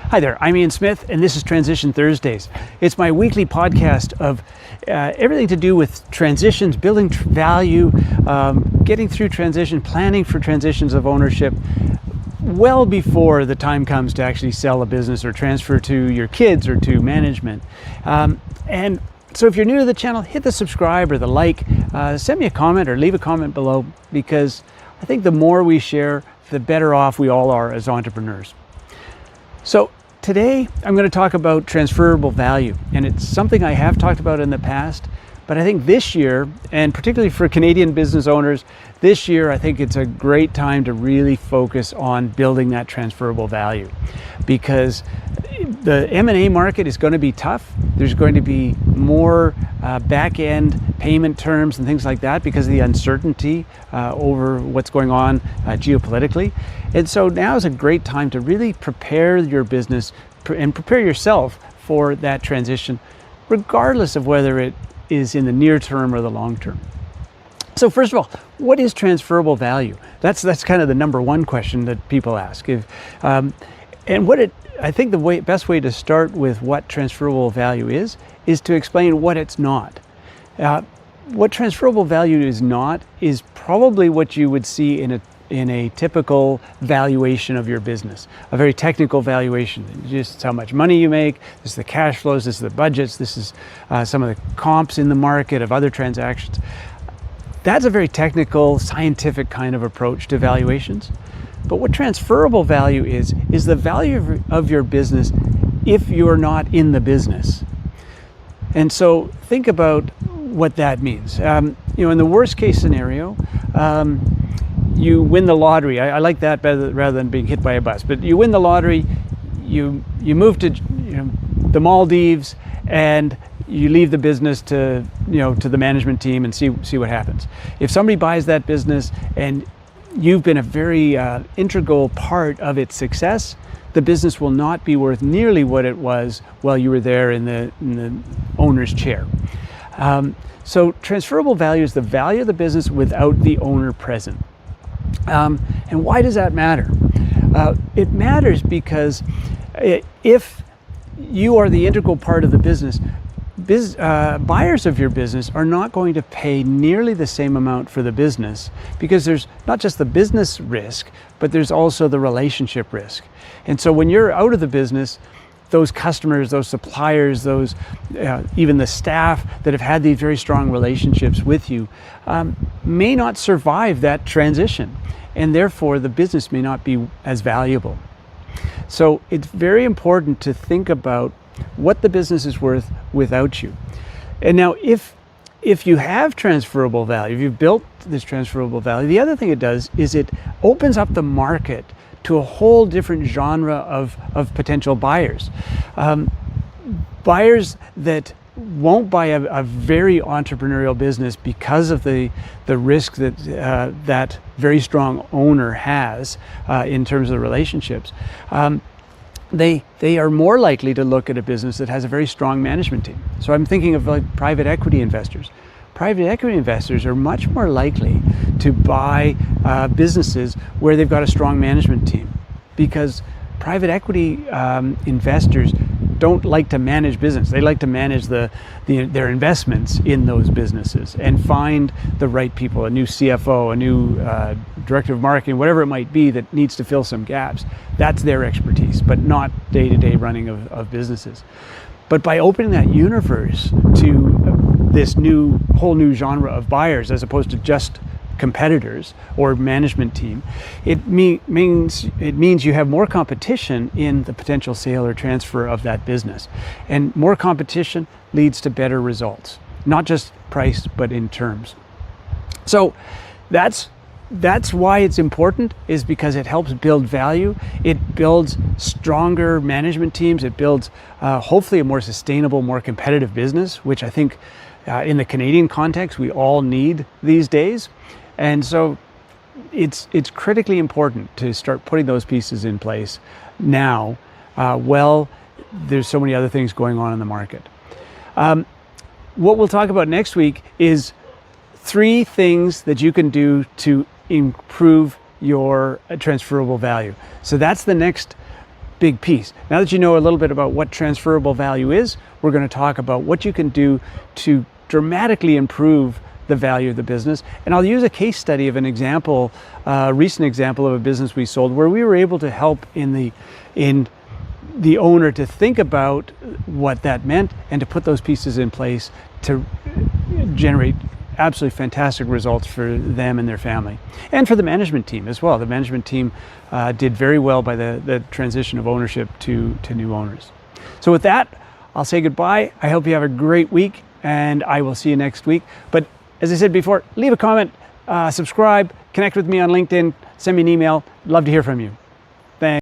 Hi there, I'm Ian Smith, and this is Transition Thursdays. It's my weekly podcast of everything to do with transitions, building value, getting through transition, planning for transitions of ownership well before the time comes to actually sell a business or transfer to your kids or to management. And so if you're new to the channel, hit the subscribe or the like, send me a comment or leave a comment below, because I think the more we share, the better off we all are as entrepreneurs. So today I'm going to talk about transferable value, and it's something I have talked about in the past, but I think this year, and particularly for Canadian business owners, this year I think it's a great time to really focus on building that transferable value, because the M&A market is going to be tough. There's going to be more back-end payment terms and things like that because of the uncertainty over what's going on geopolitically. And so now is a great time to really prepare your business and prepare yourself for that transition, regardless of whether it is in the near term or the long term. So first of all, what is transferable value? That's kind of the number one question that people ask. I think the best way to start with what transferable value is to explain what it's not. What transferable value is not is probably what you would see in a typical valuation of your business, a very technical valuation. Just how much money you make, this is the cash flows, this is the budgets, this is some of the comps in the market of other transactions. That's a very technical, scientific kind of approach to valuations. But what transferable value is the value of your business if you're not in the business. And so think about what that means. In the worst case scenario, you win the lottery. I like that better rather than being hit by a bus. But you win the lottery, you move to the Maldives, and you leave the business to the management team and see what happens. If somebody buys that business and you've been a very integral part of its success, the business will not be worth nearly what it was while you were there in the owner's chair. So transferable value is the value of the business without the owner present. And why does that matter? It matters because if you are the integral part of the business, buyers of your business are not going to pay nearly the same amount for the business, because there's not just the business risk, but there's also the relationship risk. And so when you're out of the business, those customers, those suppliers, those even the staff that have had these very strong relationships with you may not survive that transition, and therefore the business may not be as valuable. So it's very important to think about what the business is worth without you. And now if you have transferable value, if you've built this transferable value, the other thing it does is it opens up the market to a whole different genre of potential buyers. Buyers that won't buy a very entrepreneurial business because of the risk that that very strong owner has in terms of the relationships. They are more likely to look at a business that has a very strong management team. So I'm thinking of like private equity investors. Private equity investors are much more likely to buy businesses where they've got a strong management team, because private equity investors don't like to manage business. They like to manage their investments in those businesses and find the right people, a new CFO, a new director of marketing, whatever it might be that needs to fill some gaps. That's their expertise, but not day-to-day running of businesses. But by opening that universe to this whole new genre of buyers, as opposed to just competitors or management team, it means you have more competition in the potential sale or transfer of that business, and more competition leads to better results, not just price but in terms. So that's why it's important, is because it helps build value. It builds stronger management teams. It builds hopefully a more sustainable, more competitive business, which I think in the Canadian context we all need these days. And so it's critically important to start putting those pieces in place now, there's so many other things going on in the market. What we'll talk about next week is 3 things that you can do to improve your transferable value. So that's the next big piece. Now that you know a little bit about what transferable value is, we're going to talk about what you can do to dramatically improve the value of the business. And I'll use a case study of an example, a recent example of a business we sold where we were able to help in the owner to think about what that meant and to put those pieces in place to generate absolutely fantastic results for them and their family, and for the management team as well. The management team did very well by the transition of ownership to new owners. So with that, I'll say goodbye. I hope you have a great week, and I will see you next week. But as I said before, leave a comment, subscribe, connect with me on LinkedIn, send me an email. Love to hear from you.